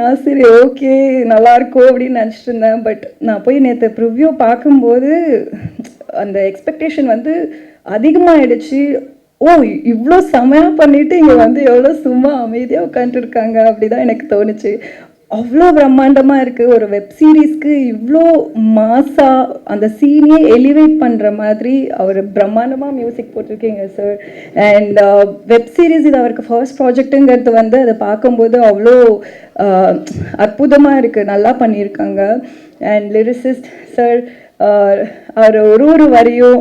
நான் சரி ஓகே நல்லாயிருக்கும் அப்படின்னு நினச்சிட்டு இருந்தேன். பட் நான் போய் நேற்று ப்ரிவ்யூ பார்க்கும்போது அந்த எக்ஸ்பெக்டேஷன் வந்து அதிகமாகிடுச்சு. ஓ, இவ்வளோ செமையாக பண்ணிவிட்டு இங்கே வந்து எவ்வளோ சும்மா அமைதியாக உட்காந்துருக்காங்க, அப்படி தான் எனக்கு தோணுச்சு. அவ்வளோ பிரம்மாண்டமாக இருக்குது. ஒரு வெப் சீரீஸ்க்கு இவ்வளோ மாசாக அந்த சீனையே எலிவேட் பண்ணுற மாதிரி அவர் பிரம்மாண்டமாக மியூசிக் போட்டிருக்கீங்க சார். அண்ட் வெப் சீரிஸ் இது அவருக்கு ஃபர்ஸ்ட் ப்ராஜெக்ட்டுங்கிறது வந்து அதை பார்க்கும்போது அவ்வளோ அற்புதமாக இருக்குது, நல்லா பண்ணியிருக்காங்க. அண்ட் லிரிசிஸ்ட் சார், அவர் ஒரு வரியும்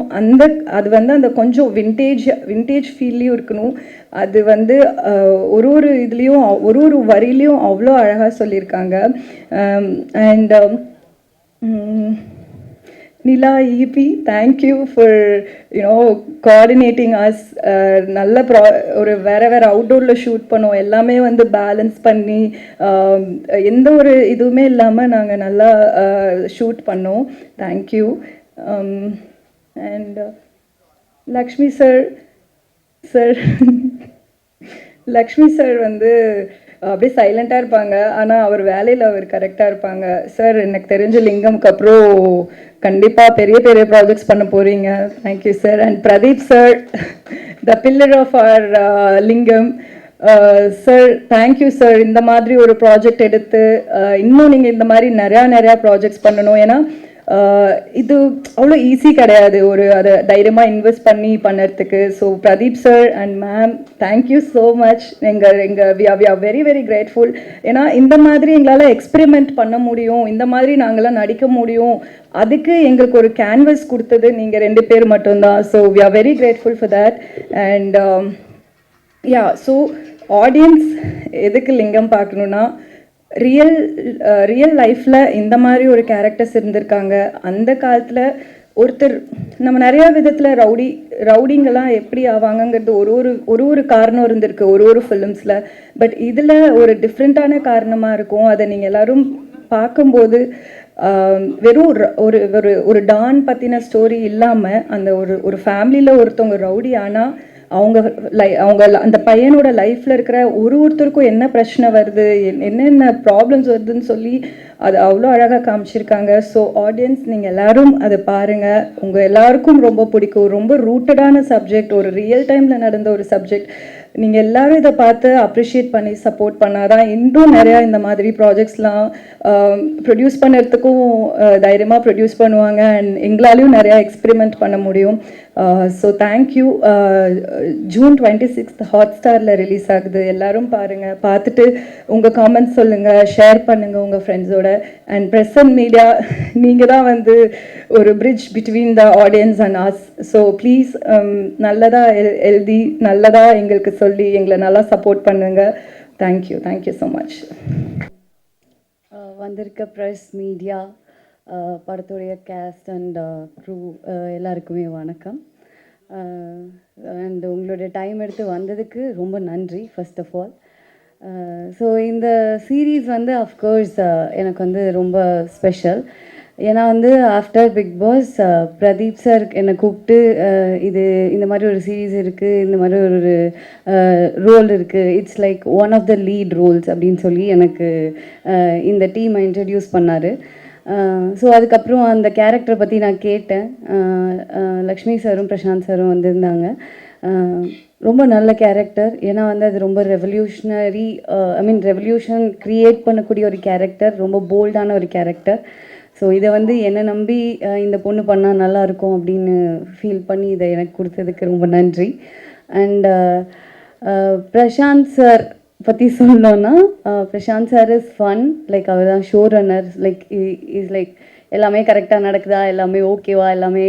அது வந்து அந்த கொஞ்சம் விண்டேஜ் ஃபீல்லையும் இருக்கணும். அது வந்து ஒரு இதுலேயும் ஒரு வரியிலையும் அவ்வளோ அழகாக சொல்லியிருக்காங்க. And Nila EP, thank you for coordinating us. நல்ல ஒரு வேறு அவுட்டோரில் ஷூட் பண்ணோம், எல்லாமே வந்து பேலன்ஸ் பண்ணி எந்த ஒரு இதுவுமே இல்லாமல் நாங்கள் நல்லா ஷூட் பண்ணோம். Thank you. And Lakshmi sir Lakshmi sir வந்து அப்படியே சைலண்ட்டாக இருப்பாங்க, ஆனால் அவர் வேலையில் அவர் கரெக்டாக இருப்பாங்க. சார், எனக்கு தெரிஞ்ச லிங்கம்க்கு அப்புறம் கண்டிப்பாக பெரிய பெரிய ப்ராஜெக்ட்ஸ் பண்ண போகிறீங்க. Thank you sir. And Pradeep sir, the pillar of our Lingam sir, thank you sir. இந்த மாதிரி ஒரு ப்ராஜெக்ட் எடுத்து இன்னும் நீங்கள் இந்த மாதிரி நிறையா ப்ராஜெக்ட்ஸ் பண்ணணும். ஏன்னா இது அவ்வளோ ஈஸி கிடையாது ஒரு அதை தைரியமாக இன்வெஸ்ட் பண்ணி பண்ணுறதுக்கு. So Pradeep sir and ma'am, thank you so much. We are very very grateful. ஏன்னா இந்த மாதிரி எங்களால் எக்ஸ்பெரிமெண்ட் பண்ண முடியும், இந்த மாதிரி நாங்களாம் நடிக்க முடியும், அதுக்கு எங்களுக்கு ஒரு கேன்வஸ் கொடுத்தது நீங்கள் 2 பேர் மட்டும்தான். So we are very grateful for that. And yeah, so audience எதுக்கு லிங்கம் பார்க்கணுன்னா, ரியல் லைஃப்பில் இந்த மாதிரி ஒரு கேரக்டர்ஸ் இருந்திருக்காங்க. அந்த காலத்தில் ஒருத்தர் நம்ம நிறையா விதத்தில் ரவுடிங்கெல்லாம் எப்படி ஆவாங்கங்கிறது ஒரு காரணம் இருந்திருக்கு ஒரு ஃபிலிம்ஸில். பட் இதில் ஒரு டிஃப்ரெண்ட்டான காரணமாக இருக்கும். அதை நீங்கள் எல்லோரும் பார்க்கும்போது வெறும் ஒரு டான் பற்றின ஸ்டோரி இல்லாமல் அந்த ஒரு ஃபேமிலியில் ஒருத்தவங்க ரவுடி ஆனால் அவங்க அந்த பையனோட லைஃப்பில் இருக்கிற ஒருத்தருக்கும் என்ன பிரச்சனை வருது, என்னென்ன ப்ராப்ளம்ஸ் வருதுன்னு சொல்லி அது அவ்வளோ அழகாக காமிச்சிருக்காங்க. ஸோ ஆடியன்ஸ் நீங்கள் எல்லோரும் அதை பாருங்கள், உங்கள் எல்லாருக்கும் ரொம்ப பிடிக்கும். ரொம்ப ரூட்டடான சப்ஜெக்ட், ஒரு ரியல் டைமில் நடந்த ஒரு சப்ஜெக்ட். நீங்கள் எல்லோரும் இதை பார்த்து அப்ரிஷியேட் பண்ணி சப்போர்ட் பண்ணாதான் இன்னும் நிறையா இந்த மாதிரி ப்ராஜெக்ட்ஸ்லாம் ப்ரொடியூஸ் பண்ணுறதுக்கும் தைரியமாக ப்ரொடியூஸ் பண்ணுவாங்க. அண்ட் எங்களாலையும் நிறையா எக்ஸ்பெரிமெண்ட் பண்ண முடியும். So thank you. ஜூன் 26 ஹாட்ஸ்டாரில் ரிலீஸ் ஆகுது. எல்லோரும் பாருங்கள், பார்த்துட்டு உங்கள் காமெண்ட்ஸ் சொல்லுங்கள், ஷேர் பண்ணுங்கள் உங்கள் ஃப்ரெண்ட்ஸோட. அண்ட் ப்ரெஸ் அண்ட் மீடியா, நீங்கள் தான் வந்து ஒரு bridge between the audience and us. So please நல்லதாக எழுதி நல்லதாக எங்களுக்கு சொல்லி எங்களை நல்லா சப்போர்ட் பண்ணுங்கள். Thank you so much. வந்திருக்க ப்ரெஸ், மீடியா, படத்துடைய கேஸ்ட் அண்ட் க்ரூ எல்லாருக்குமே வணக்கம். அண்ட் உங்களோட டைம் எடுத்து வந்ததுக்கு ரொம்ப நன்றி ஃபர்ஸ்ட் ஆஃப் ஆல். ஸோ இந்த சீரீஸ் வந்து அஃப்கோர்ஸ் எனக்கு வந்து ரொம்ப ஸ்பெஷல். ஏன்னா வந்து after Bigg Boss Pradeep sir என்னை கூப்பிட்டு இந்த மாதிரி ஒரு சீரீஸ் இருக்குது, இந்த மாதிரி ஒரு ரோல் இருக்குது, it's like one of the lead roles அப்படின்னு சொல்லி எனக்கு இந்த டீமை இன்ட்ரடியூஸ் பண்ணார். ஸோ அதுக்கப்புறம் அந்த கேரக்டரை பற்றி நான் கேட்டேன். லக்ஷ்மி சாரும் பிரசாந்த் சாரும் வந்திருந்தாங்க. ரொம்ப நல்ல கேரக்டர். ஏன்னா வந்து அது ரொம்ப ரெவல்யூஷன் க்ரியேட் பண்ணக்கூடிய ஒரு கேரக்டர், ரொம்ப போல்டான ஒரு கேரக்டர். ஸோ இதை வந்து என்னை நம்பி இந்த பொண்ணு பண்ணால் நல்லாயிருக்கும் அப்படின்னு ஃபீல் பண்ணி இதை எனக்கு கொடுத்ததுக்கு ரொம்ப நன்றி. அண்ட் பிரசாந்த் சார் பற்றி சொல்லணுன்னா, Prashanth sir is fun. Like அவர் தான் ஷோ ரன்னர். லைக் எல்லாமே கரெக்டாக நடக்குதா, எல்லாமே ஓகேவா, எல்லாமே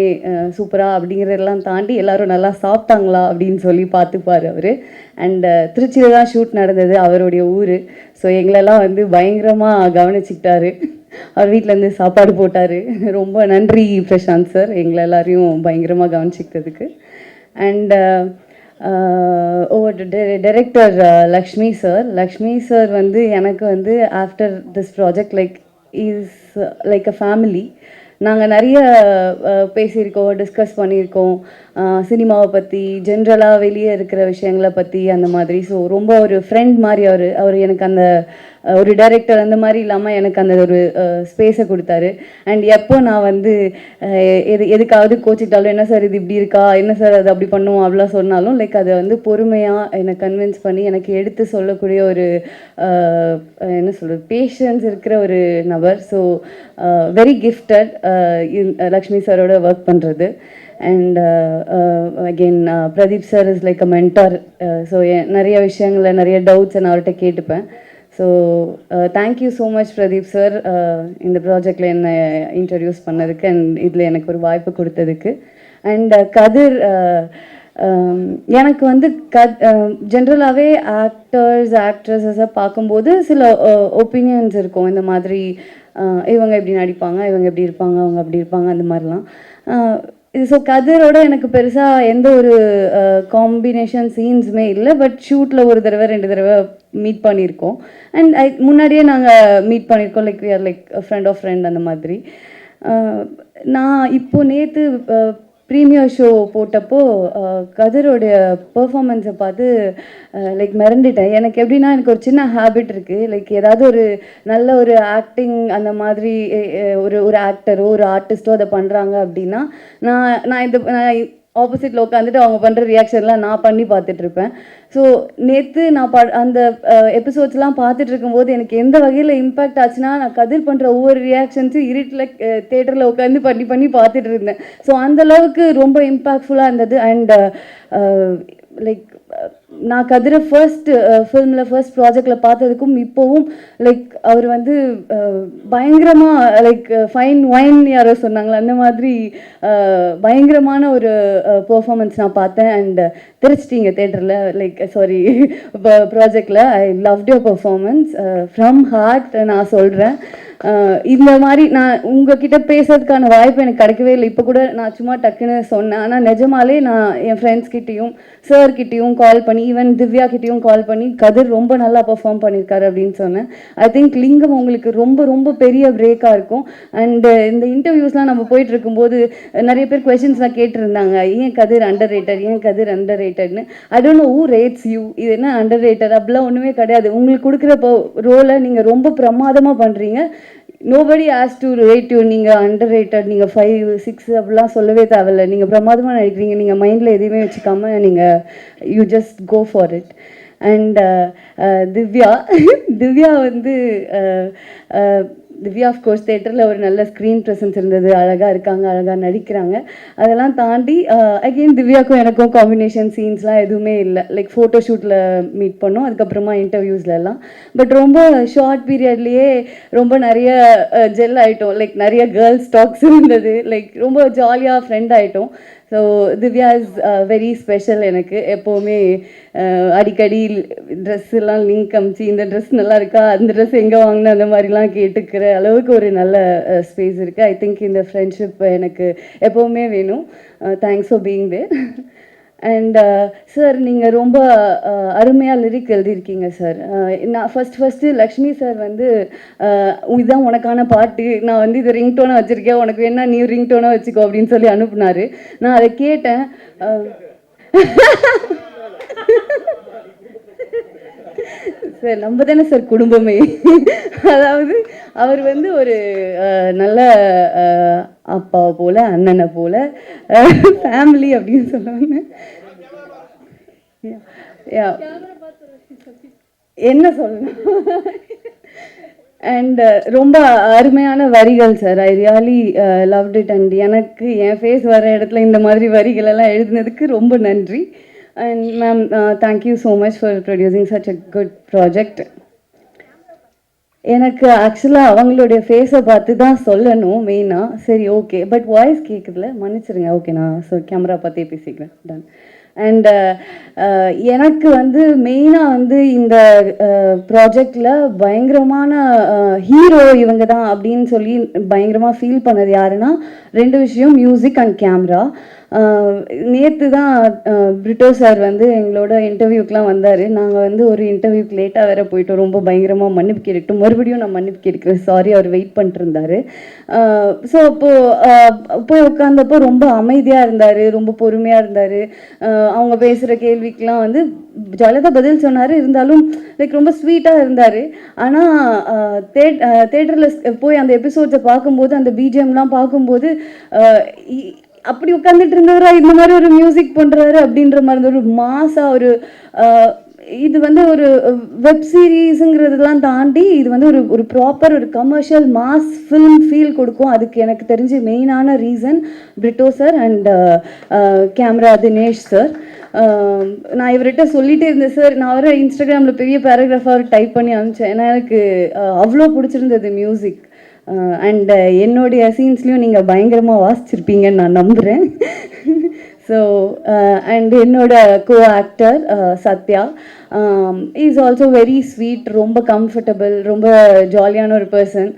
சூப்பராக அப்படிங்கிறதெல்லாம் தாண்டி எல்லோரும் நல்லா சாப்பிட்டாங்களா அப்படின்னு சொல்லி பார்த்துப்பார் அவர். அண்ட் திருச்சியில் தான் ஷூட் நடந்தது, அவருடைய ஊர். ஸோ எங்களெல்லாம் வந்து பயங்கரமாக கவனிச்சிக்கிட்டாரு. அவர் வீட்டிலேருந்து சாப்பாடு போட்டார். ரொம்ப நன்றி பிரசாந்த் சார், எங்களை எல்லாரையும் பயங்கரமாக கவனிச்சிக்கிட்டதுக்கு. அண்ட் டைரக்டர் லக்ஷ்மி சார் வந்து எனக்கு வந்து after this project is like a family. நாங்கள் நிறைய பேசியிருக்கோம், டிஸ்கஸ் பண்ணியிருக்கோம், சினிமாவை பற்றி, ஜென்ரலாக வெளியே இருக்கிற விஷயங்களை பற்றி அந்த மாதிரி. ஸோ ரொம்ப ஒரு ஃப்ரெண்ட் மாதிரி அவர் எனக்கு அந்த ஒரு டைரக்டர் அந்த மாதிரி இல்லாமல் எனக்கு அந்த ஒரு ஸ்பேஸை கொடுத்தாரு. அண்ட் எப்போ நான் வந்து எதுக்காவது கோச்சிக்கிட்டாலும், என்ன சார் இது இப்படி இருக்கா, என்ன சார் அது அப்படி பண்ணுவோம் அப்படிலாம் சொன்னாலும் அதை வந்து பொறுமையாக என்னை கன்வின்ஸ் பண்ணி எனக்கு எடுத்து சொல்லக்கூடிய ஒரு என்ன சொல்கிறது, பேஷன்ஸ் இருக்கிற ஒரு நபர். ஸோ வெரி கிஃப்டட் லக்ஷ்மி சாரோட ஒர்க் பண்ணுறது. And again Pradeep sir is like a mentor. So நிறைய விஷயங்களில் நிறைய டவுட்ஸ் நான் அவர்கிட்ட கேட்டுப்பேன். So thank you so much Pradeep sir, இந்த ப்ராஜெக்டில் என்னை இன்ட்ரடியூஸ் பண்ணதுக்கு அண்ட் இதில் எனக்கு ஒரு வாய்ப்பு கொடுத்ததுக்கு. அண்ட் கதிர், எனக்கு வந்து ஜென்ரலாகவே ஆக்ட்ரஸஸை பார்க்கும்போது சில ஒப்பீனியன்ஸ் இருக்கும். இந்த மாதிரி இவங்க எப்படி நடிப்பாங்க, இவங்க எப்படி இருப்பாங்க, அவங்க அப்படி இருப்பாங்க, அந்த மாதிரிலாம். ஸோ கதிரோட எனக்கு பெருசாக எந்த ஒரு காம்பினேஷன் சீன்ஸுமே இல்லை. பட் ஷூட்டில் ஒரு தடவை 2 தடவை மீட் பண்ணியிருக்கோம். அண்ட் முன்னாடியே நாங்கள் மீட் பண்ணியிருக்கோம். Like we are like friend of friend அந்த மாதிரி. நான் இப்போது நேற்று ப்ரீமியர் ஷோ போட்டப்போ கதிரோடைய பெர்ஃபார்மன்ஸை பார்த்து லைக் மிரண்டுட்டேன். எனக்கு எப்படின்னா, எனக்கு ஒரு சின்ன ஹேபிட் இருக்குது. லைக் ஏதாவது ஒரு நல்ல ஒரு ஆக்டிங் அந்த மாதிரி ஒரு ஆக்டரோ ஒரு ஆர்டிஸ்ட்டோ அதை பண்ணுறாங்க அப்படின்னா நான் ஆப்போசிட்டில் உட்காந்துட்டு அவங்க பண்ணுற ரியாக்ஷன்லாம் நான் பண்ணி பார்த்துட்ருப்பேன். ஸோ நேற்று நான் அந்த எபிசோட்ஸ்லாம் பார்த்துட்டு இருக்கும்போது எனக்கு எந்த வகையில் இம்பேக்ட் ஆச்சுன்னா, நான் கதிர் பண்ணுற ஒவ்வொரு ரியாக்ஷன்ஸும் இருட்டில் தேட்டரில் உட்காந்து பண்ணி பார்த்துட்டு இருந்தேன். ஸோ அந்தளவுக்கு ரொம்ப இம்பேக்ட்ஃபுல்லாக இருந்தது. அண்ட் லைக் நான் கதிரை ஃபிலிமில் ஃபர்ஸ்ட் ப்ராஜெக்டில் பார்த்ததுக்கும் இப்போவும் லைக் அவர் வந்து பயங்கரமாக லைக் ஃபைன் ஒயின் யாரோ சொன்னாங்களே அந்த மாதிரி பயங்கரமான ஒரு பெர்ஃபார்மன்ஸ் நான் பார்த்தேன். அண்ட் தெரிச்சிட்டிங்க தேட்டரில் லைக் சாரி ப்ராஜெக்டில். I loved your performance from heart. நான் சொல்கிறேன், இந்த மாதிரி நான் உங்ககிட்ட பேசுறதுக்கான வாய்ப்பு எனக்கு கிடைக்கவே இல்லை. இப்போ கூட நான் சும்மா டக்குன்னு சொன்னேன். ஆனால் நிஜமாலே நான் என் ஃப்ரெண்ட்ஸ்கிட்டையும் சார்கிட்டையும் கால் பண்ணி, ஈவன் திவ்யா கிட்டையும் கால் பண்ணி கதிர் ரொம்ப நல்லா பெர்ஃபார்ம் பண்ணியிருக்காரு அப்படின்னு சொன்னேன். ஐ திங்க் லிங்கம் உங்களுக்கு ரொம்ப ரொம்ப பெரிய பிரேக்காக இருக்கும். அண்டு இந்த இன்டர்வியூஸ்லாம் நம்ம போயிட்டு இருக்கும்போது நிறைய பேர் கொஷின்ஸ்லாம் கேட்டிருந்தாங்க, ஏன் கதிர் அண்டர் ரேட்டட், ஏன் கதிர் அண்டர் ரேட்டட்னு. I don't know who rates you, இது என்ன அண்டர் ரேட்டட் அப்படிலாம் ஒன்றுமே கிடையாது. உங்களுக்கு கொடுக்குற ரோலை நீங்கள் ரொம்ப பிரமாதமாக பண்ணுறீங்க. Nobody as to rate you. நீங்கள் அண்டர் ரேட்டட், நீங்கள் 5, 6 அப்படிலாம் சொல்லவே தேவையில்லை. நீங்கள் பிரமாதமாக நடிக்கிறீங்க. நீங்கள் மைண்டில் எதையுமே வச்சுக்காம நீங்கள் you just go for it. And Divya வந்து திவ்யா ஆஃப்கோர்ஸ் தேட்டரில் ஒரு நல்ல ஸ்க்ரீன் ப்ரெசன்ஸ் இருந்தது. அழகாக இருக்காங்க, அழகாக நடிக்கிறாங்க. அதெல்லாம் தாண்டி அகெயின் திவ்யாவுக்கும் எனக்கும் காம்பினேஷன் சீன்ஸ்லாம் எதுவுமே இல்லை. லைக் ஃபோட்டோ ஷூட்டில் மீட் பண்ணோம், அதுக்கப்புறமா இன்டர்வியூஸ்லலாம். பட் ரொம்ப ஷார்ட் பீரியட்லேயே ரொம்ப நிறைய ஜெல் ஆகிட்டோம். லைக் நிறைய கேர்ள்ஸ் டாக்ஸ் இருந்தது. லைக் ரொம்ப ஜாலியாக ஃப்ரெண்ட் ஆகிட்டோம். So Divya is very special எனக்கு. எப்போவுமே அடிக்கடி ட்ரெஸ்ஸெல்லாம் லிங்க் அமிச்சு, இந்த ட்ரெஸ் நல்லா இருக்கா, அந்த ட்ரெஸ் எங்கே வாங்கின, அந்த மாதிரிலாம் கேட்டுக்கிற அளவுக்கு ஒரு நல்ல ஸ்பேஸ் இருக்குது. ஐ திங்க் இந்த ஃப்ரெண்ட்ஷிப் எனக்கு எப்போவுமே வேணும். Thanks for being there. And sir, நீங்கள் ரொம்ப அருமையாக லிரிக் எழுதியிருக்கீங்க சார். நான் ஃபஸ்ட்டு லக்ஷ்மி சார் வந்து இதுதான் உனக்கான பாட்டு, நான் வந்து இதை ரிங்டோனாக வச்சுருக்கேன், உனக்கு வேணா நீ ரிங்டோனாக வச்சுக்கோ அப்படின்னு சொல்லி அனுப்புனார். நான் அதை கேட்டேன். சார் நம்ம தானே சார் குடும்பமே. அதாவது அவர் வந்து ஒரு நல்ல அப்பாவை போல், அண்ணனை போல், ஃபேமிலி அப்படின்னு சொல்லுவாங்க. என்ன சொல்லணும். அண்ட் ரொம்ப அருமையான வரிகள் sir. I really loved it. And எனக்கு என் ஃபேஸ் வர இடத்துல இந்த மாதிரி வரிகள் எல்லாம் எழுதினதுக்கு ரொம்ப நன்றி. And ma'am, thank you so much for producing such a good project. எனக்கு ஆக்சுவலாக அவங்களுடைய ஃபேஸை பார்த்து தான் சொல்லணும் மெயினாக. சரி, ஓகே. பட் வாய்ஸ் கேட்குதுல, மன்னிச்சிருங்க. ஓகே, நான் கேமரா பார்த்தே பேசிக்கிறேன். டன். அண்ட் எனக்கு வந்து மெயினாக வந்து இந்த ப்ராஜெக்டில் பயங்கரமான ஹீரோ இவங்க தான் அப்படின்னு சொல்லி பயங்கரமாக ஃபீல் பண்ணது யாருன்னா, 2 விஷயம், மியூசிக் அண்ட் கேமரா. நேற்று தான் பிரிட்டோ சார் வந்து எங்களோட இன்டர்வியூக்கெலாம் வந்தார். நாங்கள் வந்து ஒரு இன்டர்வியூக்கு லேட்டாக வேறு போயிட்டோம். ரொம்ப பயங்கரமாக மன்னிப்பு கேட்டுட்டு மறுபடியும் நான் மன்னிப்பு கேட்குறேன், சாரி. அவர் வெயிட் பண்ணிட்டு இருந்தார். ஸோ அப்போது போய் உட்காந்தப்போ ரொம்ப அமைதியாக இருந்தார், ரொம்ப பொறுமையாக இருந்தார். அவங்க பேசுகிற கேள்விக்கெலாம் வந்து ஜாலியாக பதில் சொன்னார். இருந்தாலும் லைக் ரொம்ப ஸ்வீட்டாக இருந்தார். ஆனால் தேட்டரில் போய் அந்த எபிசோட்ஸை பார்க்கும்போது, அந்த பிஜிஎம்லாம் பார்க்கும்போது அப்படி உட்காந்துட்டு இருந்தவரா இந்த மாதிரி ஒரு மியூசிக் பண்ணுறாரு அப்படின்ற மாதிரி ஒரு மாசாக ஒரு இது வந்து ஒரு வெப் சீரீஸுங்கிறதுலாம் தாண்டி இது வந்து ஒரு ப்ராப்பர் ஒரு கமர்ஷியல் மாஸ் ஃபில்ம் ஃபீல் கொடுக்கும். அதுக்கு எனக்கு தெரிஞ்சு மெயினான reason Britto sir and camera Dinesh sir. நான் இவர்கிட்ட சொல்லிகிட்டே இருந்தேன் சார். நான் வர இன்ஸ்டாகிராமில் பெரிய பேராகிராஃபாக டைப் பண்ணி அனுப்பிச்சேன். ஏன்னா எனக்கு அவ்வளோ பிடிச்சிருந்தது மியூசிக். அண்ட் என்னுடைய சீன்ஸ்லையும் நீங்கள் பயங்கரமாக வாசிச்சிருப்பீங்கன்னு நான் நம்புகிறேன். ஸோ அண்ட் என்னோட கோ actor Sathya is also very sweet, ரொம்ப கம்ஃபர்டபுள், ரொம்ப ஜாலியான ஒரு பர்சன்.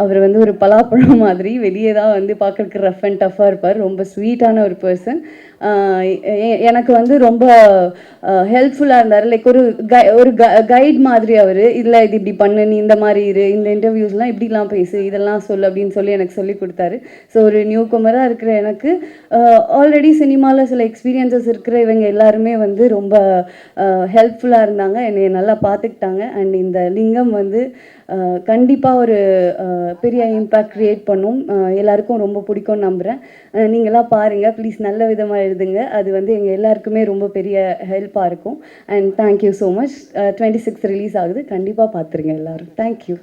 அவர் வந்து ஒரு பலாப்பழம் மாதிரி, வெளியே தான் வந்து பார்க்குறதுக்கு ரஃப் அண்ட் டஃப்பாக இருப்பார். ரொம்ப ஸ்வீட்டான ஒரு பர்சன். எனக்கு வந்து ரொம்ப ஹெல்ப்ஃபுல்லாக இருந்தார். லைக் ஒரு கைட் மாதிரி அவர். இல்லை இது இப்படி பண்ணு, நீ இந்த மாதிரி இரு, இந்த இன்டர்வியூஸ்லாம் இப்படிலாம் பேசு, இதெல்லாம் சொல்லு அப்படின்னு சொல்லி எனக்கு சொல்லி கொடுத்தாரு. ஸோ ஒரு நியூ கமராக இருக்கிற எனக்கு ஆல்ரெடி சினிமாவில் சில எக்ஸ்பீரியன்சஸ் இருக்கிற இவங்க எல்லாருமே வந்து ரொம்ப ஹெல்ப்ஃபுல்லாக இருந்தாங்க, என்னை நல்லா பார்த்துக்கிட்டாங்க. அண்ட் இந்த லிங்கம் வந்து கண்டிப்பாக ஒரு பெரிய இம்பேக்ட் க்ரியேட் பண்ணும். எல்லாருக்கும் ரொம்ப பிடிக்கும்னு நம்புகிறேன். நீங்களாம் பாருங்கள் ப்ளீஸ். நல்ல விதமாக எழுதுங்க. அது வந்து எங்கள் எல்லாருக்குமே ரொம்ப பெரிய ஹெல்ப்பாக இருக்கும். And thank you so much. 26 release ஆகுது, கண்டிப்பாக பார்த்துருங்க எல்லோரும். தேங்க்யூ.